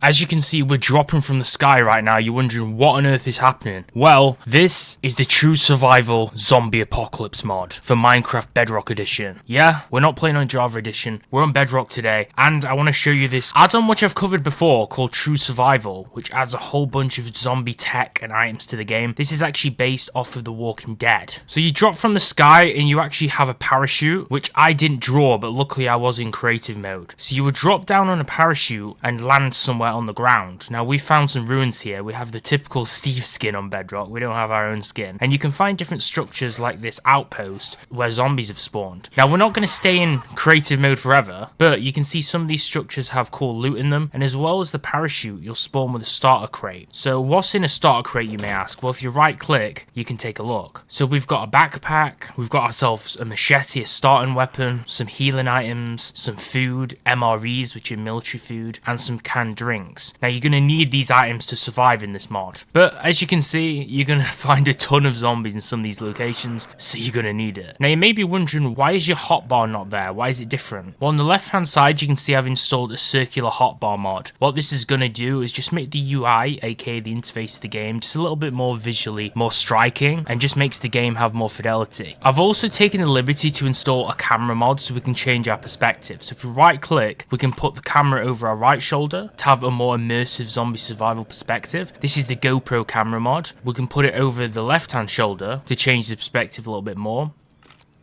As you can see, we're dropping from the sky right now. You're wondering what on earth is happening. Well, this is the True Survival Zombie Apocalypse mod for Minecraft Bedrock Edition. Yeah, we're not playing on Java Edition. We're on Bedrock today. And I want to show you this add-on which I've covered before called True Survival, which adds a whole bunch of zombie tech and items to the game. This is actually based off of The Walking Dead. So you drop from the sky and you actually have a parachute, which I didn't draw, but luckily I was in creative mode. So you would drop down on a parachute and land somewhere on the ground. Now we found some ruins here. We have the typical Steve skin on Bedrock. We don't have our own skin. And you can find different structures like this outpost where zombies have spawned. Now we're not going to stay in creative mode forever, but you can see some of these structures have cool loot in them. And as well as the parachute, you'll spawn with a starter crate. So what's in a starter crate, you may ask? Well, if you right click, you can take a look. So we've got a backpack, we've got ourselves a machete, a starting weapon, some healing items, some food, MREs, which are military food, and some canned drinks. Now you're going to need these items to survive in this mod. But as you can see, you're going to find a ton of zombies in some of these locations, so you're going to need it. Now you may be wondering, why is your hotbar not there? Why is it different? Well, on the left hand side, you can see I've installed a circular hotbar mod. What this is going to do is just make the UI, aka the interface of the game, just a little bit more visually more striking, and just makes the game have more fidelity. I've also taken the liberty to install a camera mod so we can change our perspective. So if we right click, we can put the camera over our right shoulder to have a more immersive zombie survival perspective. This is the GoPro camera mod. We can put it over the left hand shoulder to change the perspective a little bit more.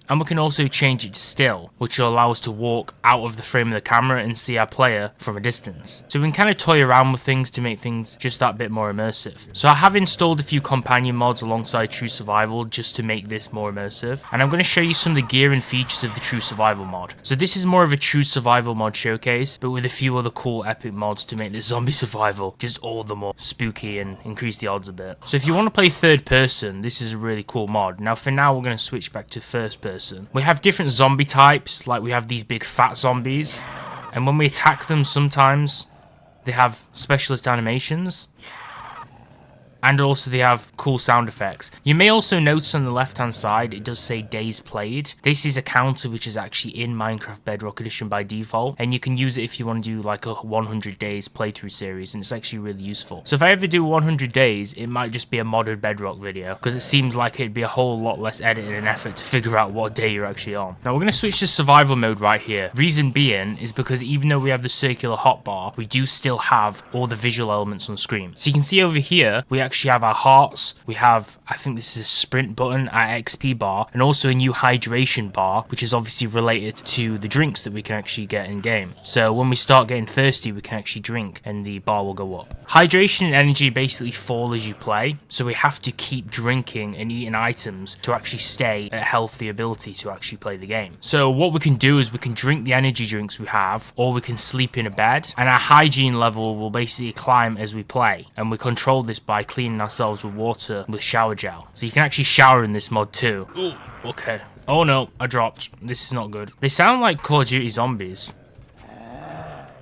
And we can also change it to still, which will allow us to walk out of the frame of the camera and see our player from a distance. So we can kind of toy around with things to make things just that bit more immersive. So I have installed a few companion mods alongside True Survival just to make this more immersive. And I'm going to show you some of the gear and features of the True Survival mod. So this is more of a True Survival mod showcase, but with a few other cool epic mods to make the zombie survival just all the more spooky and increase the odds a bit. So if you want to play third person, this is a really cool mod. Now for now, we're going to switch back to first person. We have different zombie types, like we have these big fat zombies, and when we attack them sometimes they have specialist animations, and also they have cool sound effects. You may also notice on the left hand side it does say days played. This is a counter which is actually in Minecraft Bedrock Edition by default, and you can use it if you want to do like a 100 days playthrough series, and it's actually really useful. So if I ever do 100 days, it might just be a modded Bedrock video, because it seems like it'd be a whole lot less editing and effort to figure out what day you're actually on. Now we're going to switch to survival mode right here. Reason being is because even though we have the circular hotbar, we do still have all the visual elements on screen. So you can see over here, we actually have our hearts, we have, I think this is a sprint button, our XP bar, and also a new hydration bar, which is obviously related to the drinks that we can actually get in game. So when we start getting thirsty, we can actually drink and the bar will go up. Hydration and energy basically fall as you play, so we have to keep drinking and eating items to actually stay at a healthy ability to actually play the game. So what we can do is we can drink the energy drinks we have, or we can sleep in a bed, and our hygiene level will basically climb as we play, and we control this by cleaning ourselves with water with shower gel. So you can actually shower in this mod too. Ooh, okay. Oh no, I dropped. This is not good. They sound like Call of Duty zombies.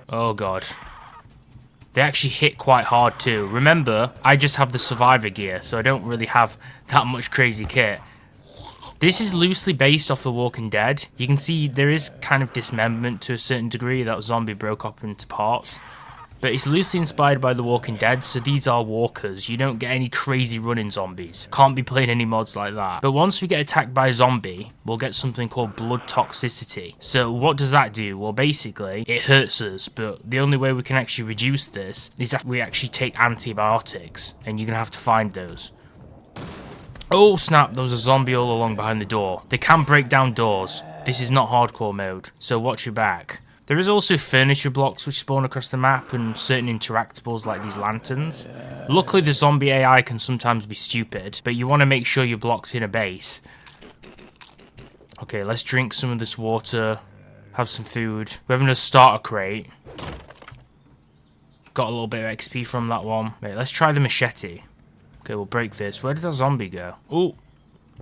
Oh god. They actually hit quite hard too. Remember, I just have the survivor gear, so I don't really have that much crazy kit. This is loosely based off The Walking Dead. You can see there is kind of dismemberment to a certain degree. That zombie broke up into parts. But it's loosely inspired by The Walking Dead, so these are walkers. You don't get any crazy running zombies. Can't be playing any mods like that. But once we get attacked by a zombie, we'll get something called blood toxicity. So what does that do? Well, basically, it hurts us, but the only way we can actually reduce this is that we actually take antibiotics, and you're going to have to find those. Oh snap, there was a zombie all along behind the door. They can break down doors. This is not hardcore mode, so watch your back. There is also furniture blocks which spawn across the map and certain interactables like these lanterns. Luckily the zombie AI can sometimes be stupid, but you want to make sure you're blocked in a base. Okay, let's drink some of this water, have some food. We're having a starter crate. Got a little bit of XP from that one. Wait, let's try the machete. Okay, we'll break this. Where did that zombie go? Oh,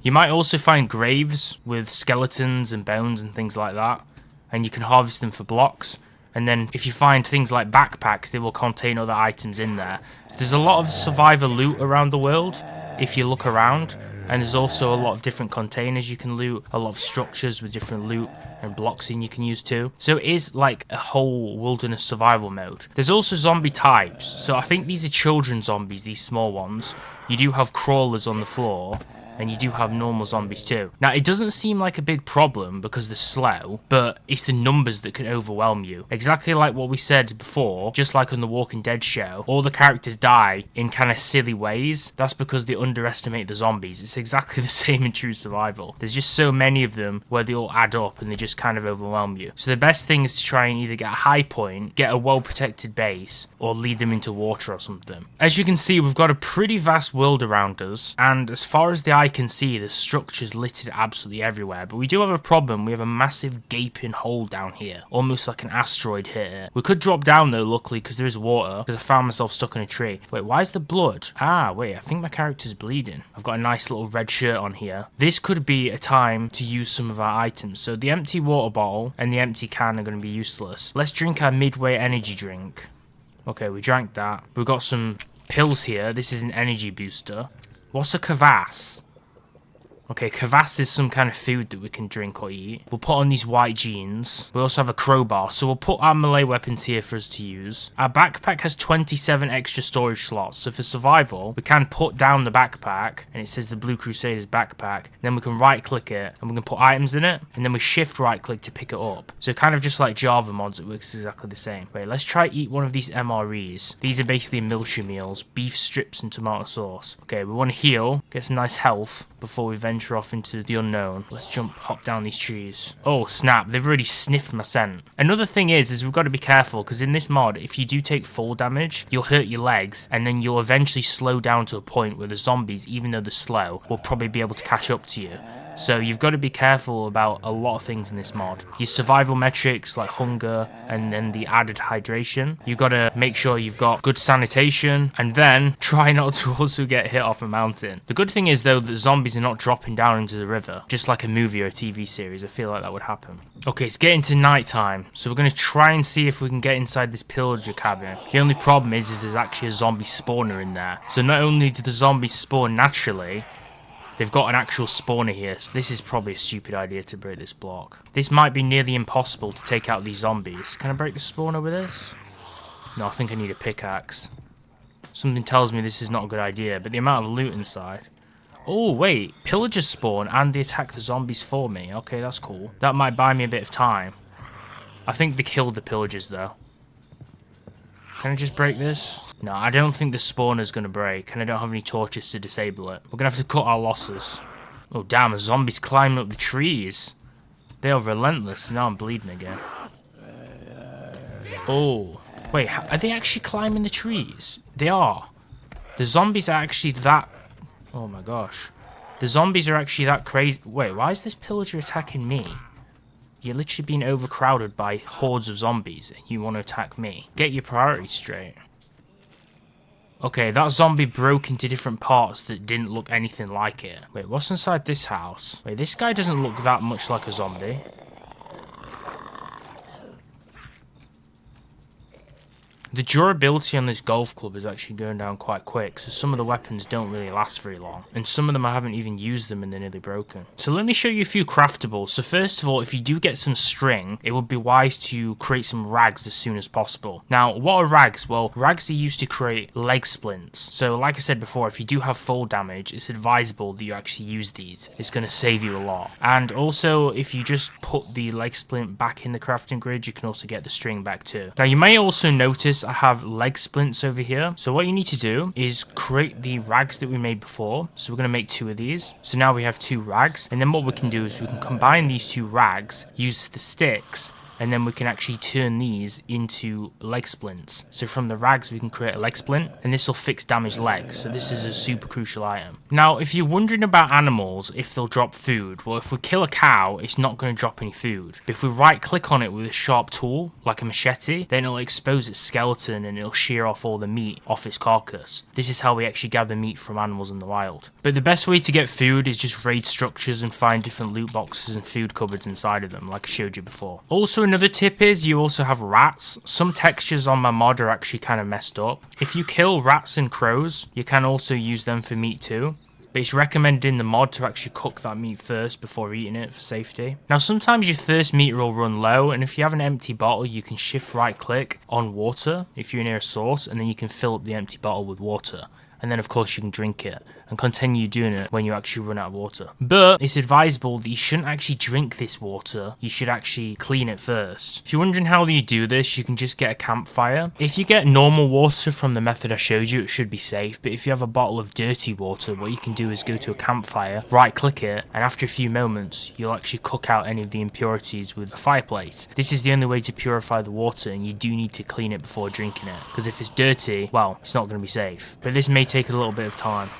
you might also find graves with skeletons and bones and things like that, and you can harvest them for blocks. And then if you find things like backpacks, they will contain other items in there. There's a lot of survivor loot around the world if you look around, And there's also a lot of different containers you can loot, a lot of structures with different loot and blocks in you can use too. So it is like a whole wilderness survival mode. There's also zombie types. So I think these are children zombies, these small ones. You do have crawlers on the floor. And you do have normal zombies too. Now, it doesn't seem like a big problem because they're slow, but it's the numbers that can overwhelm you. Exactly like what we said before, just like on the Walking Dead show, all the characters die in kind of silly ways. That's because they underestimate the zombies. It's exactly the same in True Survival. There's just so many of them where they all add up and they just kind of overwhelm you. So the best thing is to try and either get a high point, get a well-protected base, or lead them into water or something. As you can see, we've got a pretty vast world around us, and as far as the eye can see, the structures littered absolutely everywhere, but we do have a problem. We have a massive gaping hole down here, almost like an asteroid hit it. We could drop down though, luckily, because there is water, because I found myself stuck in a tree. Wait, why is the blood? Ah, wait, I think my character's bleeding. I've got a nice little red shirt on here. This could be a time to use some of our items. So the empty water bottle and the empty can are going to be useless. Let's drink our midway energy drink. Okay, we drank that. We've got some pills here. This is an energy booster. What's a crevasse? Okay, kvass is some kind of food that we can drink or eat. We'll put on these white jeans. We also have a crowbar, so we'll put our melee weapons here for us to use. Our backpack has 27 extra storage slots, so for survival, we can put down the backpack, and it says the Blue Crusader's backpack. Then we can right-click it, and we can put items in it, and then we shift right-click to pick it up. So kind of just like Java mods, it works exactly the same. Wait, let's try eat one of these MREs. These are basically military meals, beef strips and tomato sauce. Okay, we want to heal, get some nice health before we venture off into the unknown. Let's hop down these trees. Oh snap, they've already sniffed my scent. Another thing is we've got to be careful, because in this mod, if you do take fall damage, you'll hurt your legs, and then you'll eventually slow down to a point where the zombies, even though they're slow, will probably be able to catch up to you. So you've got to be careful about a lot of things in this mod. Your survival metrics like hunger and then the added hydration. You've got to make sure you've got good sanitation, and then try not to also get hit off a mountain. The good thing is though that zombies are not dropping down into the river, just like a movie or a TV series. I feel like that would happen. Okay, it's getting to night time, so we're going to try and see if we can get inside this pillager cabin. The only problem is there's actually a zombie spawner in there. So not only do the zombies spawn naturally, they've got an actual spawner here. So this is probably a stupid idea to break this block. This might be nearly impossible to take out these zombies. Can I break the spawner with this? No, I think I need a pickaxe. Something tells me this is not a good idea, but the amount of loot inside. Oh, wait. Pillagers spawn and they attack the zombies for me. Okay, that's cool. That might buy me a bit of time. I think they killed the pillagers, though. Can I just break this? No, I don't think the spawner's going to break, and I don't have any torches to disable it. We're going to have to cut our losses. Oh, damn, a zombie's climbing up the trees. They are relentless. Now I'm bleeding again. Oh. Wait, are they actually climbing the trees? They are. The zombies are actually that... Oh my gosh. The zombies are actually that crazy. Wait, why is this pillager attacking me? You're literally being overcrowded by hordes of zombies, and you want to attack me. Get your priorities straight. Okay, that zombie broke into different parts that didn't look anything like it. Wait, what's inside this house? Wait, this guy doesn't look that much like a zombie. The durability on this golf club is actually going down quite quick, so some of the weapons don't really last very long, and some of them I haven't even used them and they're nearly broken. So let me show you a few craftables. So first of all, if you do get some string, it would be wise to create some rags as soon as possible. Now, what are rags? Well, rags are used to create leg splints. So like I said before, if you do have fall damage, it's advisable that you actually use these. It's going to save you a lot. And also, if you just put the leg splint back in the crafting grid, you can also get the string back too. Now, you may also notice I have leg splints over here. So what you need to do is create the rags that we made before. So we're going to make 2 of these. So now we have 2 rags. And then what we can do is we can combine these 2 rags, use the sticks, and then we can actually turn these into leg splints. So from the rags we can create a leg splint, and this will fix damaged legs. So this is a super crucial item. Now if you're wondering about animals, if they'll drop food, well, if we kill a cow, it's not going to drop any food. But if we right click on it with a sharp tool like a machete, then it'll expose its skeleton and it'll shear off all the meat off its carcass. This is how we actually gather meat from animals in the wild. But the best way to get food is just raid structures and find different loot boxes and food cupboards inside of them, like I showed you before. Also, another tip is you also have rats. Some textures on my mod are actually kind of messed up. If you kill rats and crows, you can also use them for meat too. But but it's recommended in the mod to actually cook that meat first before eating it for safety. Now sometimes your thirst meter will run low, and if you have an empty bottle you can shift right click on water if you're near a source, and then you can fill up the empty bottle with water. And then of course you can drink it and continue doing it when you actually run out of water. But it's advisable that you shouldn't actually drink this water. You should actually clean it first. If you're wondering how you do this, you can just get a campfire. If you get normal water from the method I showed you, it should be safe. But if you have a bottle of dirty water, what you can do is go to a campfire, right click it, and after a few moments, you'll actually cook out any of the impurities with a fireplace. This is the only way to purify the water, and you do need to clean it before drinking it. Because if it's dirty, well, it's not going to be safe. But this may take a little bit of time.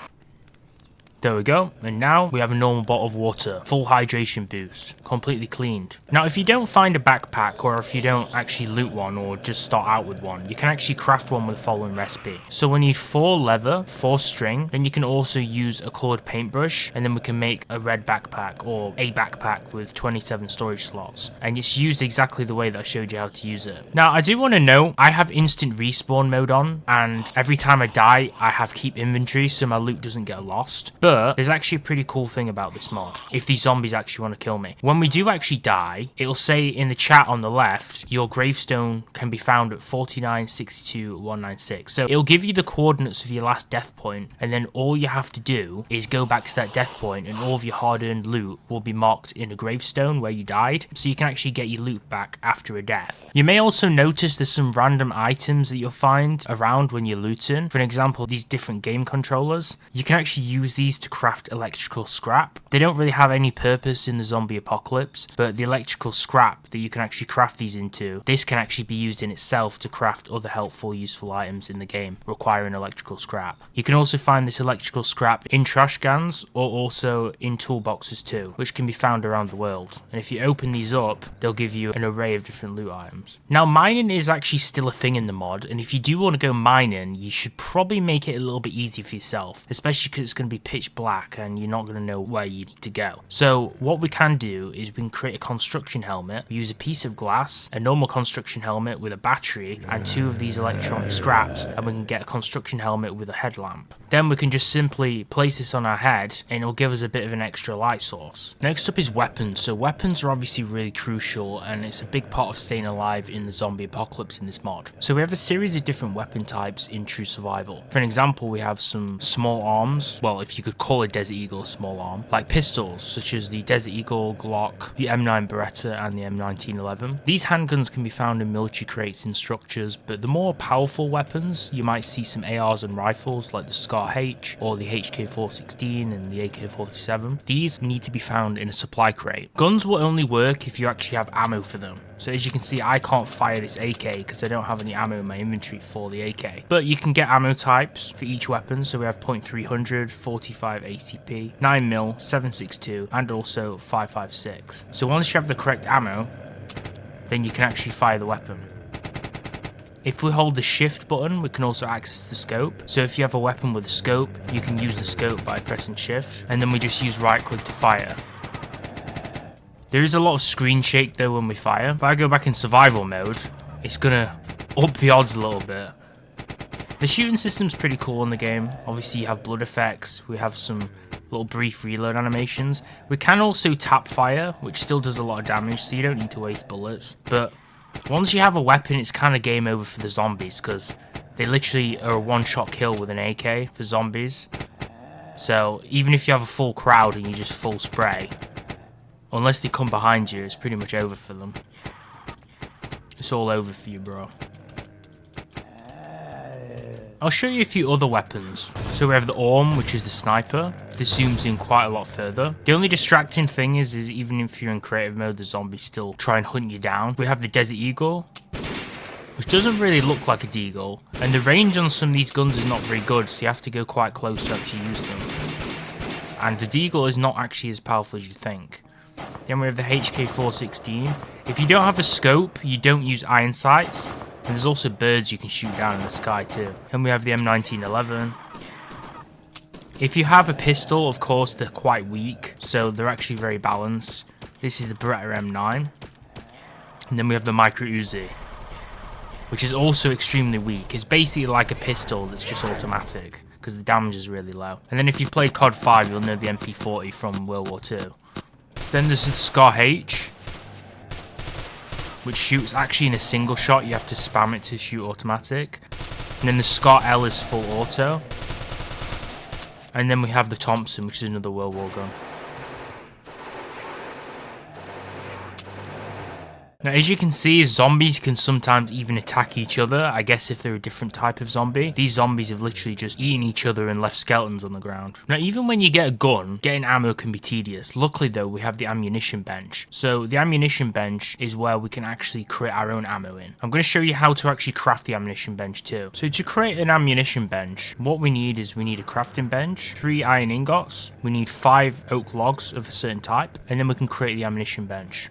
There we go, and now we have a normal bottle of water, full hydration boost, completely cleaned. Now if you don't find a backpack, or if you don't actually loot one or just start out with one, you can actually craft one with the following recipe. So we need 4 leather, 4 string, then you can also use a coloured paintbrush, and then we can make a red backpack or a backpack with 27 storage slots. And it's used exactly the way that I showed you how to use it. Now I do want to note, I have instant respawn mode on, and every time I die I have keep inventory so my loot doesn't get lost. But there's actually a pretty cool thing about this mod, if these zombies actually want to kill me. When we do actually die, it'll say in the chat on the left, your gravestone can be found at 4962-196. So it'll give you the coordinates of your last death point, and then all you have to do is go back to that death point, and all of your hard-earned loot will be marked in a gravestone where you died, so you can actually get your loot back after a death. You may also notice there's some random items that you'll find around when you're looting. For example, these different game controllers. You can actually use these to craft electrical scrap. They don't really have any purpose in the zombie apocalypse, but the electrical scrap that you can actually craft these into, this can actually be used in itself to craft other helpful, useful items in the game requiring electrical scrap. You can also find this electrical scrap in trash cans or also in toolboxes too, which can be found around the world. And if you open these up, they'll give you an array of different loot items. Now mining is actually still a thing in the mod, and if you do want to go mining, you should probably make it a little bit easier for yourself, especially because it's going to be pitch black and you're not going to know where you need to go. So what we can do is we can create a construction helmet. We use a piece of glass, a normal construction helmet with a battery, and 2 of these electronic scraps, and we can get a construction helmet with a headlamp. Then we can just simply place this on our head and it'll give us a bit of an extra light source. Next up is weapons. So weapons are obviously really crucial, and it's a big part of staying alive in the zombie apocalypse in this mod. So we have a series of different weapon types in True Survival. For an example, we have some small arms, well, if you could call a Desert Eagle a small arm, like pistols such as the Desert Eagle, Glock, the M9 Beretta and the M1911. These handguns can be found in military crates and structures, but the more powerful weapons, you might see some ARs and rifles like the Scar H or the HK416 and the AK-47. These need to be found in a supply crate. Guns will only work if you actually have ammo for them. So as you can see, I can't fire this AK because I don't have any ammo in my inventory for the AK. But you can get ammo types for each weapon. So we have .300, 45 ACP, 9mm, 7.62 and also 5.56. So once you have the correct ammo, then you can actually fire the weapon. If we hold the shift button, we can also access the scope. So if you have a weapon with a scope, you can use the scope by pressing shift, and then we just use right click to fire. There is a lot of screen shake though when we fire. If I go back in survival mode, it's gonna up the odds a little bit. The shooting system's pretty cool in the game. Obviously you have blood effects, we have some little brief reload animations. We can also tap fire, which still does a lot of damage, so you don't need to waste bullets. But once you have a weapon, it's kind of game over for the zombies, because they literally are a one-shot kill with an AK for zombies. So even if you have a full crowd and you just full spray, unless they come behind you, it's pretty much over for them. It's all over for you, bro. I'll show you a few other weapons. So we have the Orm, which is the sniper. This zooms in quite a lot further. The only distracting thing is even if you're in creative mode, the zombies still try and hunt you down. We have the Desert Eagle, which doesn't really look like a deagle. And the range on some of these guns is not very good, so you have to go quite close to actually use them. And the deagle is not actually as powerful as you think. Then we have the HK416. If you don't have a scope, you don't use iron sights. And there's also birds you can shoot down in the sky too. And we have the M1911. If you have a pistol, of course, they're quite weak. So they're actually very balanced. This is the Beretta M9. And then we have the Micro Uzi, which is also extremely weak. It's basically like a pistol that's just automatic, because because the damage is really low. And then if you've played COD 5, you'll know the MP40 from World War II. Then there's the Scar H, which shoots actually in a single shot. You have to spam it to shoot automatic. And then the Scar L is full auto. And then we have the Thompson, which is another World War gun. Now, as you can see, zombies can sometimes even attack each other, I guess if they're a different type of zombie. These zombies have literally just eaten each other and left skeletons on the ground. Now, even when you get a gun, getting ammo can be tedious. Luckily, though, we have the ammunition bench. So, the ammunition bench is where we can actually create our own ammo in. I'm going to show you how to actually craft the ammunition bench too. So, to create an ammunition bench, what we need is we need a crafting bench, 3 iron ingots, we need 5 oak logs of a certain type, and then we can create the ammunition bench.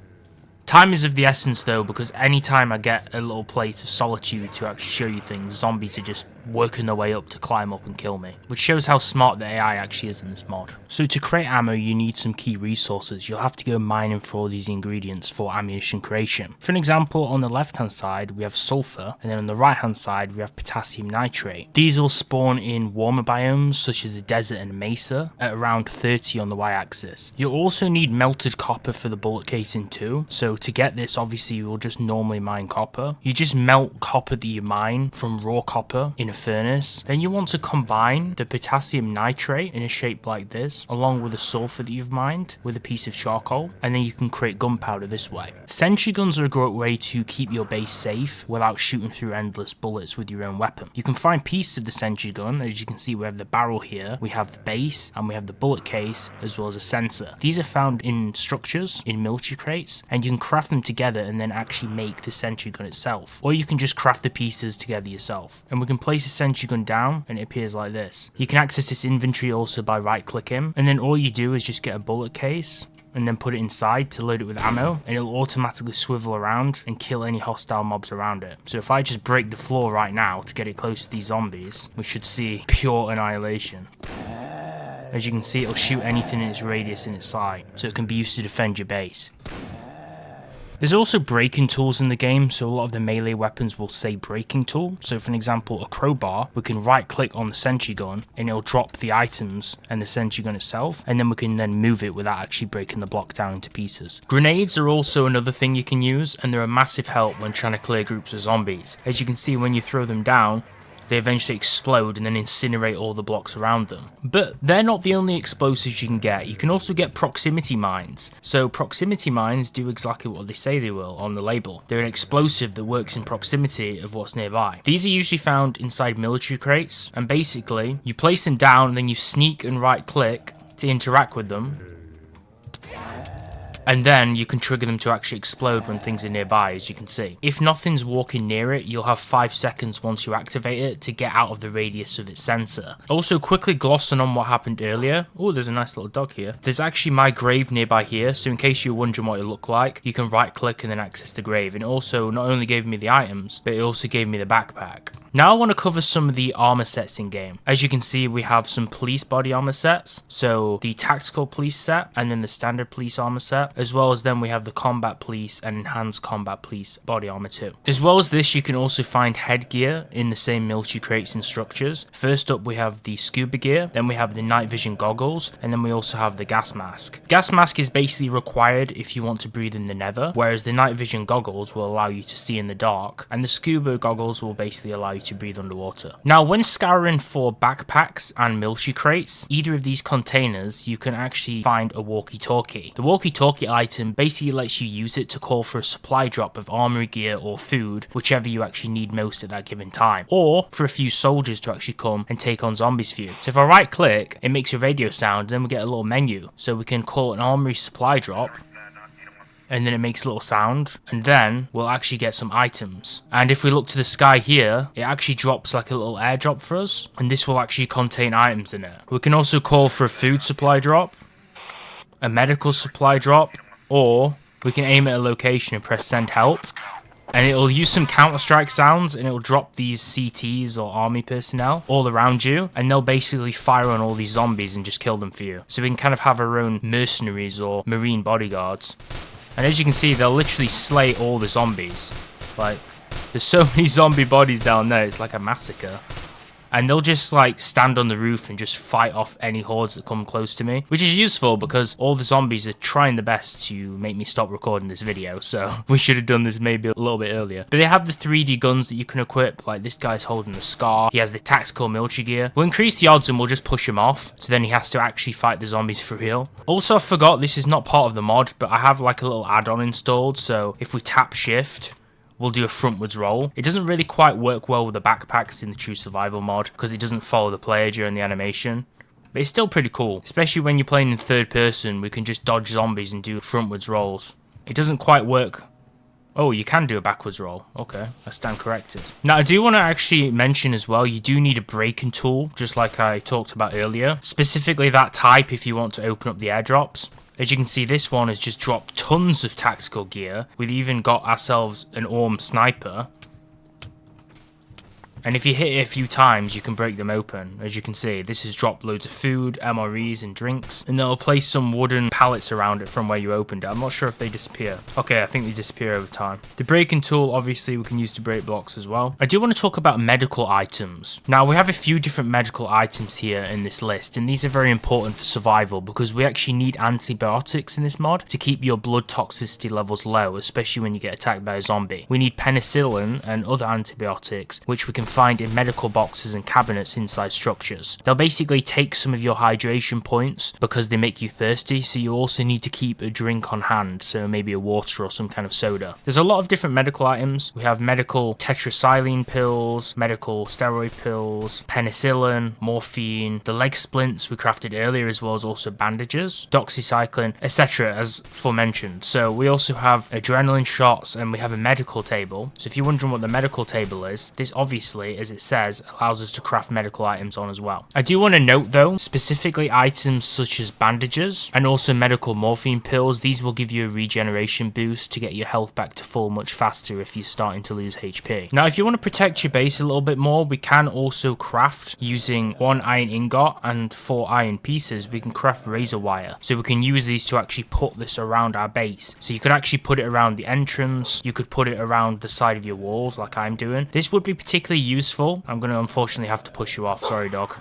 Time is of the essence though, because anytime I get a little plate of solitude to actually show you things, zombies are just working their way up to climb up and kill me, which shows how smart the AI actually is in this mod. So to create ammo, you need some key resources. You'll have to go mining for all these ingredients for ammunition creation. For an example, on the left hand side we have sulfur, and then on the right hand side we have potassium nitrate. These will spawn in warmer biomes such as the desert and mesa at around 30 on the y-axis. You'll also need melted copper for the bullet casing too. So to get this, obviously you will just normally mine copper. You just melt copper that you mine from raw copper in a furnace. Then you want to combine the potassium nitrate in a shape like this along with the sulfur that you've mined with a piece of charcoal, and then you can create gunpowder this way. Sentry guns are a great way to keep your base safe without shooting through endless bullets with your own weapon. You can find pieces of the sentry gun. As you can see, we have the barrel here, we have the base, and we have the bullet case as well as a sensor. These are found in structures in military crates, and you can craft them together and then actually make the sentry gun itself, or you can just craft the pieces together yourself. And we can place the sentry gun down and it appears like this. You can access this inventory also by right clicking, and then all you do is just get a bullet case and then put it inside to load it with ammo, and it'll automatically swivel around and kill any hostile mobs around it. So if I just break the floor right now to get it close to these zombies, we should see pure annihilation. As you can see, it'll shoot anything in its radius in its sight, so it can be used to defend your base. There's also breaking tools in the game, so a lot of the melee weapons will say breaking tool. So for an example, a crowbar, we can right click on the sentry gun and it'll drop the items and the sentry gun itself, and then we can then move it without actually breaking the block down into pieces. Grenades are also another thing you can use, and they're a massive help when trying to clear groups of zombies. As you can see, when you throw them down, they eventually explode and then incinerate all the blocks around them. But they're not the only explosives you can get. You can also get proximity mines. So proximity mines do exactly what they say they will on the label. They're an explosive that works in proximity of what's nearby. These are usually found inside military crates, and basically you place them down and then you sneak and right click to interact with them. And then you can trigger them to actually explode when things are nearby, as you can see. If nothing's walking near it, you'll have 5 seconds once you activate it to get out of the radius of its sensor. Also, quickly glossing on what happened earlier. Oh, there's a nice little dog here. There's actually my grave nearby here, so in case you're wondering what it looked like, you can right click and then access the grave. And it also not only gave me the items, but it also gave me the backpack. Now I want to cover some of the armor sets in game. As you can see, we have some police body armor sets. So the tactical police set and then the standard police armor set, as well as then we have the combat police and enhanced combat police body armor too. As well as this, you can also find headgear in the same military crates and structures. First up, we have the scuba gear, then we have the night vision goggles, and then we also have the gas mask. Gas mask is basically required if you want to breathe in the nether, whereas the night vision goggles will allow you to see in the dark, and the scuba goggles will basically allow you to breathe underwater. Now, when scouring for backpacks and military crates, either of these containers, you can actually find a walkie-talkie. The walkie-talkie item basically lets you use it to call for a supply drop of armory gear or food, whichever you actually need most at that given time, or for a few soldiers to actually come and take on zombies for you. So if I right click, it makes a radio sound, and then we get a little menu, so we can call an armory supply drop, and then it makes a little sound, and then we'll actually get some items. And if we look to the sky here, it actually drops like a little airdrop for us, and this will actually contain items in it. We can also call for a food supply drop, a medical supply drop, or we can aim at a location and press send help, and it'll use some Counter-Strike sounds, and it'll drop these CTs or army personnel all around you, and they'll basically fire on all these zombies and just kill them for you. So we can kind of have our own mercenaries or marine bodyguards. And as you can see, they'll literally slay all the zombies. Like, there's so many zombie bodies down there, it's like a massacre. and they'll just like stand on the roof and just fight off any hordes that come close to me, which is useful because all the zombies are trying their best to make me stop recording this video, so we should have done this maybe a little bit earlier. But they have the 3D guns that you can equip, like this guy's holding the Scar, he has the tactical military gear. We'll increase the odds and we'll just push him off, so then he has to actually fight the zombies for real. Also, I forgot this is not part of the mod, but I have like a little add-on installed, so if we tap shift, we'll do a frontwards roll. It doesn't really quite work well with the backpacks in the True Survival mod because it doesn't follow the player during the animation. But it's still pretty cool, especially when you're playing in third person. We can just dodge zombies and do frontwards rolls. It doesn't quite work. Oh, you can do a backwards roll. Okay, I stand corrected. Now, I do want to actually mention as well, you do need a breaking tool, just like I talked about earlier. Specifically that type if you want to open up the airdrops. As you can see, this one has just dropped tons of tactical gear. We've even got ourselves an ARM sniper. And if you hit it a few times, you can break them open. As you can see, this has dropped loads of food, MREs, and drinks. And they'll place some wooden pallets around it from where you opened it. I'm not sure if they disappear. Okay, I think they disappear over time. The breaking tool, obviously, we can use to break blocks as well. I do want to talk about medical items. Now, we have a few different medical items here in this list. And these are very important for survival because we actually need antibiotics in this mod to keep your blood toxicity levels low, especially when you get attacked by a zombie. We need penicillin and other antibiotics, which we can find in medical boxes and cabinets inside structures. They'll basically take some of your hydration points because they make you thirsty, so you also need to keep a drink on hand, so maybe a water or some kind of soda. There's a lot of different medical items. We have medical tetracycline pills, medical steroid pills, penicillin, morphine, the leg splints we crafted earlier, as well as also bandages, doxycycline, etc. as aforementioned. So we also have adrenaline shots and we have a medical table. So if you're wondering what the medical table is, this obviously, as it says, allows us to craft medical items on as well. I do want to note though, specifically items such as bandages and also medical morphine pills, these will give you a regeneration boost to get your health back to full much faster if you're starting to lose HP. Now, if you want to protect your base a little bit more, we can also craft using 1 iron ingot and 4 iron pieces. We can craft razor wire, so we can use these to actually put this around our base. So you could actually put it around the entrance, you could put it around the side of your walls like I'm doing. This would be particularly useful. I'm going to unfortunately have to push you off. Sorry, dog.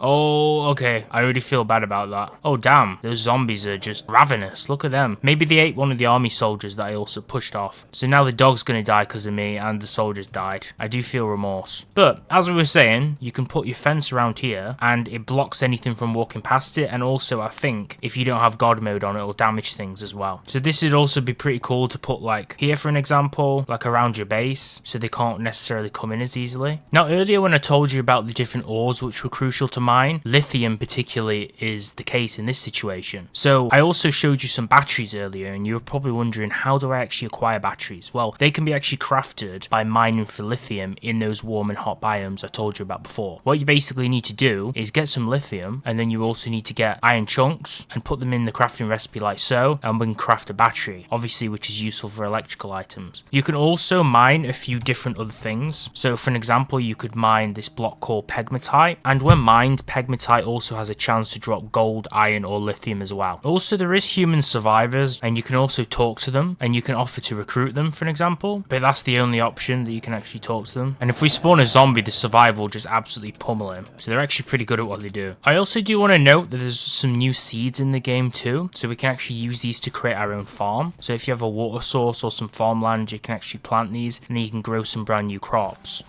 Oh, okay. I already feel bad about that. Oh, damn. Those zombies are just ravenous. Look at them. Maybe they ate one of the army soldiers that I also pushed off. So now the dog's going to die because of me and the soldiers died. I do feel remorse. But as we were saying, you can put your fence around here and it blocks anything from walking past it. And also, I think if you don't have God mode on, it'll damage things as well. So this would also be pretty cool to put like here, for an example, like around your base, so they can't necessarily come in as easily. Now, earlier when I told you about the different ores which were crucial to mine, lithium particularly is the case in this situation. So I also showed you some batteries earlier and you were probably wondering, how do I actually acquire batteries? Well, they can be actually crafted by mining for lithium in those warm and hot biomes I told you about before. What you basically need to do is get some lithium, and then you also need to get iron chunks and put them in the crafting recipe like so, and we can craft a battery, obviously, which is useful for electrical items. You can also mine a few different other things. So for an example, you could mine this block called pegmatite, and when mined, pegmatite also has a chance to drop gold, iron, or lithium as well. Also, there is human survivors, and you can also talk to them, and you can offer to recruit them, for an example, but that's the only option that you can actually talk to them. And if we spawn a zombie, the survivor will just absolutely pummel him. So they're actually pretty good at what they do. I also do want to note that there's some new seeds in the game too, so we can actually use these to create our own farm. So if you have a water source or some farmland, you can actually plant these, and then you can grow some brand new crops.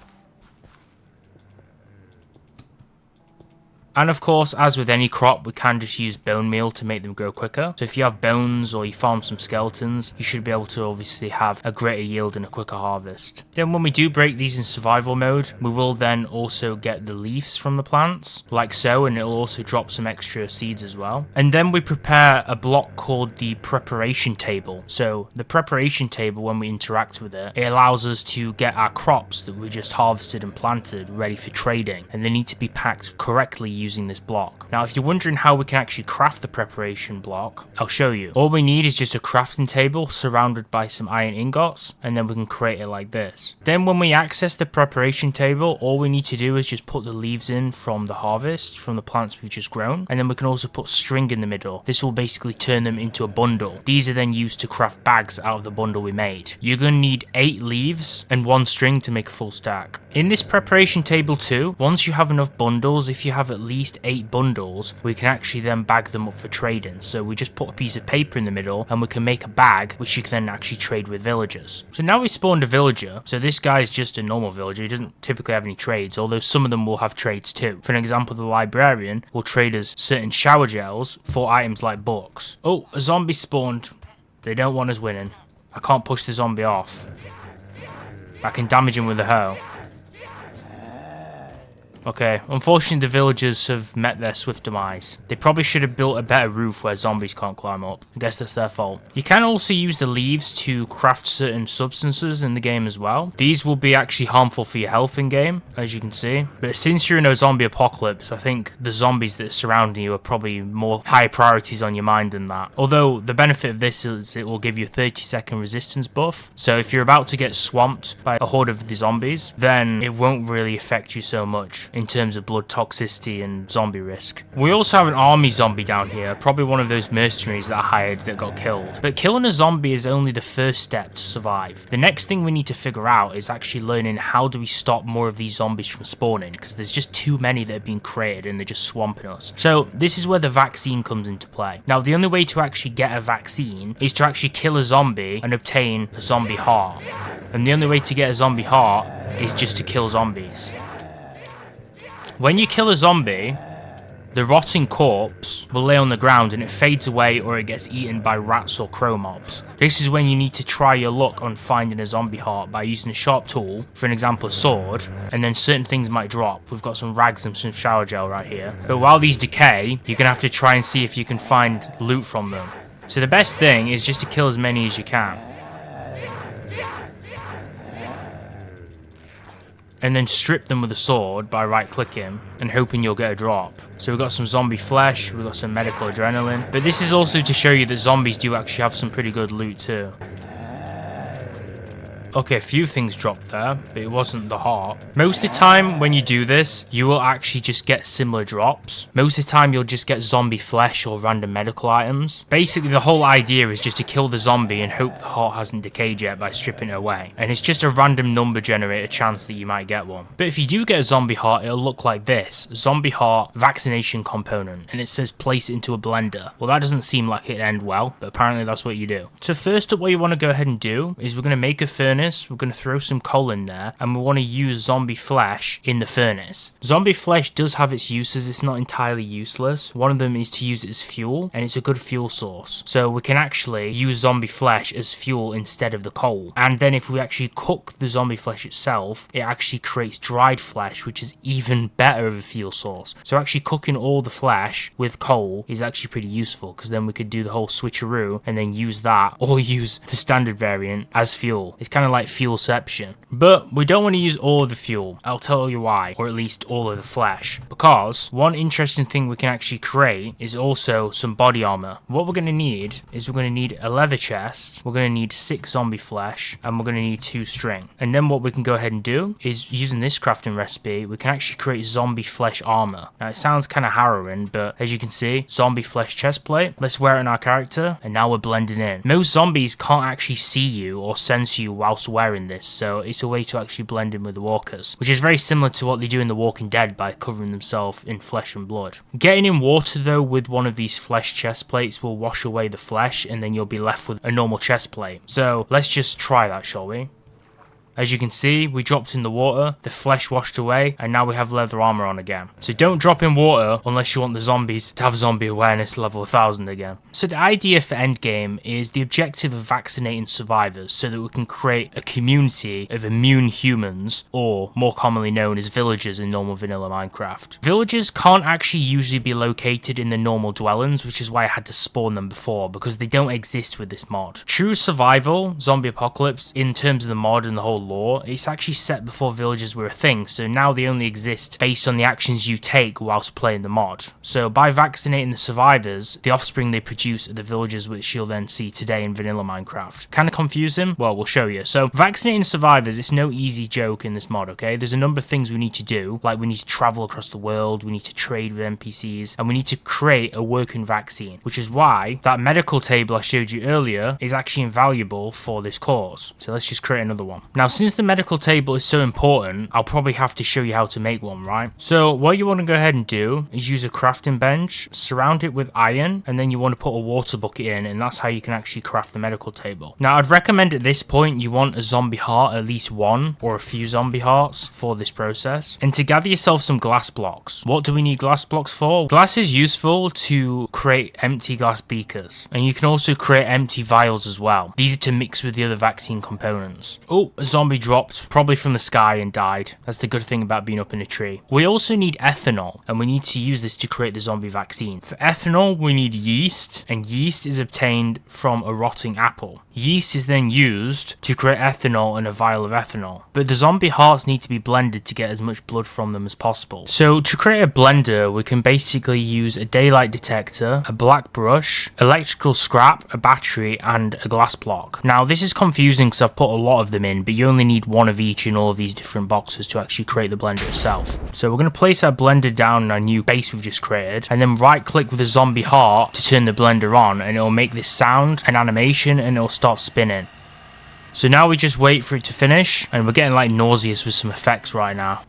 And of course, as with any crop, we can just use bone meal to make them grow quicker. So if you have bones or you farm some skeletons, you should be able to obviously have a greater yield and a quicker harvest. Then when we do break these in survival mode, we will then also get the leaves from the plants, like so, and it'll also drop some extra seeds as well. And then we prepare a block called the preparation table. So the preparation table, when we interact with it, it allows us to get our crops that we just harvested and planted ready for trading. And they need to be packed correctly using this block. Now, if you're wondering how we can actually craft the preparation block, I'll show you. All we need is just a crafting table surrounded by some iron ingots, and then we can create it like this. Then when we access the preparation table, all we need to do is just put the leaves in from the harvest, from the plants we've just grown, and then we can also put string in the middle. This will basically turn them into a bundle. These are then used to craft bags out of the bundle we made. You're going to need 8 leaves and 1 string to make a full stack. In this preparation table too, once you have enough bundles, if you have at least 8 bundles, we can actually then bag them up for trading. So we just put a piece of paper in the middle and we can make a bag which you can then actually trade with villagers. So now we spawned a villager. So this guy is just a normal villager. He doesn't typically have any trades, although some of them will have trades too. For an example, the librarian will trade us certain shower gels for items like books. Oh, a zombie spawned. They don't want us winning. I can't push the zombie off. I can damage him with a hoe. Okay, unfortunately the villagers have met their swift demise. They probably should have built a better roof where zombies can't climb up. I guess that's their fault. You can also use the leaves to craft certain substances in the game as well. These will be actually harmful for your health in game, as you can see. But since you're in a zombie apocalypse, I think the zombies that are surrounding you are probably more high priorities on your mind than that. Although the benefit of this is it will give you a 30-second resistance buff. So if you're about to get swamped by a horde of the zombies, then it won't really affect you so much in terms of blood toxicity and zombie risk. We also have an army zombie down here, probably one of those mercenaries that I hired that got killed. But killing a zombie is only the first step to survive. The next thing we need to figure out is actually learning how do we stop more of these zombies from spawning, because there's just too many that have been created and they're just swamping us. So this is where the vaccine comes into play. Now the only way to actually get a vaccine is to actually kill a zombie and obtain a zombie heart. And the only way to get a zombie heart is just to kill zombies. When you kill a zombie, the rotting corpse will lay on the ground and it fades away or it gets eaten by rats or crow mobs. This is when you need to try your luck on finding a zombie heart by using a sharp tool, for an example a sword, and then certain things might drop. We've got some rags and some shower gel right here. But while these decay, you're going to have to try and see if you can find loot from them. So the best thing is just to kill as many as you can. And then strip them with a sword by right clicking and hoping you'll get a drop. So we've got some zombie flesh, we've got some medical adrenaline, but this is also to show you that zombies do actually have some pretty good loot too. Okay, a few things dropped there, but it wasn't the heart. Most of the time when you do this, you will actually just get similar drops. Most of the time you'll just get zombie flesh or random medical items. Basically the whole idea is just to kill the zombie and hope the heart hasn't decayed yet by stripping it away. And it's just a random number generator chance that you might get one. But if you do get a zombie heart, it'll look like this. Zombie heart vaccination component. And it says place it into a blender. Well, that doesn't seem like it'd end well, but apparently that's what you do. So first up, what you want to go ahead and do is we're going to make a furnace. We're going to throw some coal in there and we want to use zombie flesh in the furnace. Zombie flesh does have its uses, it's not entirely useless. One of them is to use it as fuel, and it's a good fuel source. So we can actually use zombie flesh as fuel instead of the coal. And then if we actually cook the zombie flesh itself, it actually creates dried flesh, which is even better of a fuel source. So actually cooking all the flesh with coal is actually pretty useful, because then we could do the whole switcheroo and then use that, or use the standard variant as fuel. It's kind of like fuelception. But we don't want to use all of the fuel. I'll tell you why, or at least all of the flesh. Because one interesting thing we can actually create is also some body armor. What we're going to need is we're going to need a leather chest, we're going to need 6 zombie flesh, and we're going to need 2 string. And then what we can go ahead and do is, using this crafting recipe, we can actually create zombie flesh armor. Now it sounds kind of harrowing, but as you can see, zombie flesh chest plate. Let's wear it on our character, and now we're blending in. Most zombies can't actually see you or sense you whilst wearing this, so it's a way to actually blend in with the walkers, which is very similar to what they do in The Walking Dead by covering themselves in flesh and blood. Getting in water though with one of these flesh chest plates will wash away the flesh, and then you'll be left with a normal chest plate. So let's just try that, shall we? As you can see, we dropped in the water, the flesh washed away, and now we have leather armor on again. So don't drop in water unless you want the zombies to have zombie awareness level 1000 again. So the idea for Endgame is the objective of vaccinating survivors so that we can create a community of immune humans, or more commonly known as villagers in normal vanilla Minecraft. Villagers can't actually usually be located in the normal dwellings, which is why I had to spawn them before, because they don't exist with this mod. True survival, zombie apocalypse, in terms of the mod and the whole lore, it's actually set before villagers were a thing, so now they only exist based on the actions you take whilst playing the mod. So by vaccinating the survivors, the offspring they produce are the villagers which you'll then see today in vanilla Minecraft. Kind of confusing? Well, we'll show you. So vaccinating survivors, it's no easy joke in this mod, okay? There's a number of things we need to do, like we need to travel across the world, we need to trade with NPCs, and we need to create a working vaccine, which is why that medical table I showed you earlier is actually invaluable for this cause. So let's just create another one. Now, since the medical table is so important, I'll probably have to show you how to make one, right? So what you want to go ahead and do is use a crafting bench, surround it with iron, and then you want to put a water bucket in, and that's how you can actually craft the medical table. Now, I'd recommend at this point you want a zombie heart, at least one, or a few zombie hearts for this process. And to gather yourself some glass blocks. What do we need glass blocks for? Glass is useful to create empty glass beakers, and you can also create empty vials as well. These are to mix with the other vaccine components. Oh, a zombie dropped, probably from the sky, and died. That's the good thing about being up in a tree. We also need ethanol, and we need to use this to create the zombie vaccine. For ethanol, we need yeast, and yeast is obtained from a rotting apple. Yeast is then used to create ethanol and a vial of ethanol, but the zombie hearts need to be blended to get as much blood from them as possible. So to create a blender, we can basically use a daylight detector, a black brush, electrical scrap, a battery, and a glass block. Now this is confusing because I've put a lot of them in, but you only need one of each in all of these different boxes to actually create the blender itself. So we're going to place our blender down in our new base we've just created, and then right click with a zombie heart to turn the blender on, and it'll make this sound, an animation, and it'll start spinning. So now we just wait for it to finish, and we're getting like nauseous with some effects right now.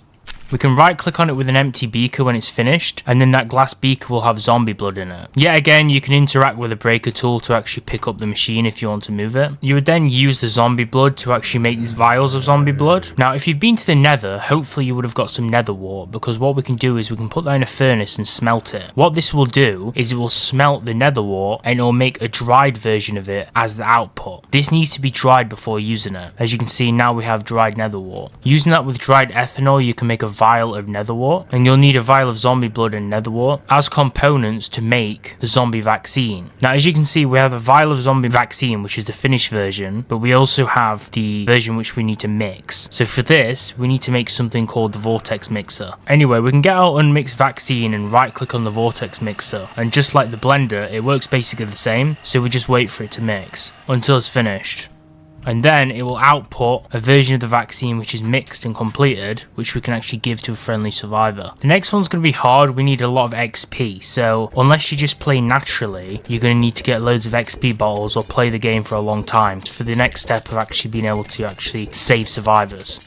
We can right click on it with an empty beaker when it's finished, and then that glass beaker will have zombie blood in it. Yet again, you can interact with a breaker tool to actually pick up the machine if you want to move it. You would then use the zombie blood to actually make these vials of zombie blood. Now, if you've been to the nether, hopefully you would have got some nether wart, because what we can do is we can put that in a furnace and smelt it. What this will do is it will smelt the nether wart, and it will make a dried version of it as the output. This needs to be dried before using it. As you can see, now we have dried nether wart. Using that with dried ethanol, you can make a vial of nether wart, and you'll need a vial of zombie blood and nether wart as components to make the zombie vaccine. Now, as you can see, we have a vial of zombie vaccine, which is the finished version, but we also have the version which we need to mix. So for this, we need to make something called the vortex mixer. Anyway, we can get our unmixed vaccine and right click on the vortex mixer, and just like the blender, it works basically the same, so we just wait for it to mix until it's finished. And then it will output a version of the vaccine which is mixed and completed, which we can actually give to a friendly survivor. The next one's going to be hard. We need a lot of XP, so unless you just play naturally, you're going to need to get loads of XP bottles or play the game for a long time for the next step of actually being able to actually save survivors.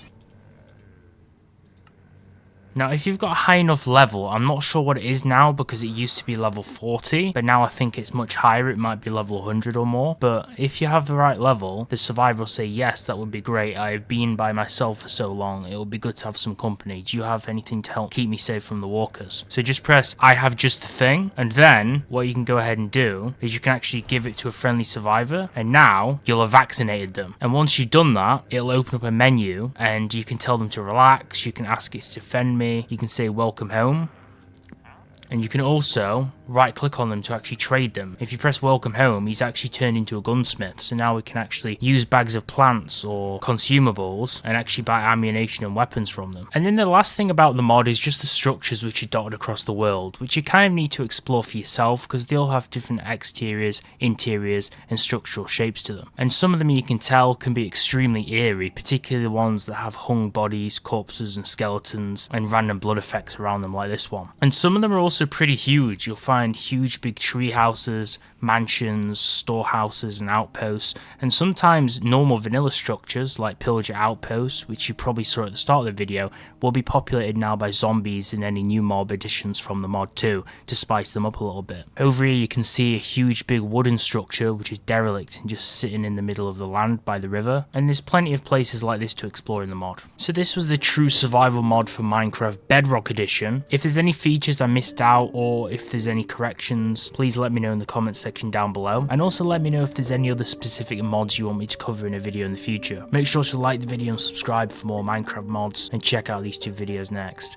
Now, if you've got a high enough level, I'm not sure what it is now because it used to be level 40, but now I think it's much higher. It might be level 100 or more. But if you have the right level, the survivor will say, yes, that would be great. I've been by myself for so long. It will be good to have some company. Do you have anything to help keep me safe from the walkers? So just press, I have just the thing. And then what you can go ahead and do is you can actually give it to a friendly survivor. And now you'll have vaccinated them. And once you've done that, it'll open up a menu and you can tell them to relax. You can ask it to defend me. You can say welcome home, and you can also right click on them to actually trade them. If you press welcome home, he's actually turned into a gunsmith, so now we can actually use bags of plants or consumables and actually buy ammunition and weapons from them. And then the last thing about the mod is just the structures which are dotted across the world, which you kind of need to explore for yourself because they all have different exteriors, interiors, and structural shapes to them. And some of them, you can tell, can be extremely eerie, particularly the ones that have hung bodies, corpses, and skeletons, and random blood effects around them like this one. And some of them are also pretty huge. You'll find huge big tree houses, mansions, storehouses, and outposts, and sometimes normal vanilla structures like Pillager Outpost, which you probably saw at the start of the video, will be populated now by zombies and any new mob additions from the mod too, to spice them up a little bit. Over here you can see a huge big wooden structure which is derelict and just sitting in the middle of the land by the river, and there's plenty of places like this to explore in the mod. So this was the true survival mod for Minecraft Bedrock Edition. If there's any features I missed out or if there's any corrections, please let me know in the comments section down below, and also let me know if there's any other specific mods you want me to cover in a video in the future. Make sure to like the video and subscribe for more Minecraft mods, and check out these two videos next.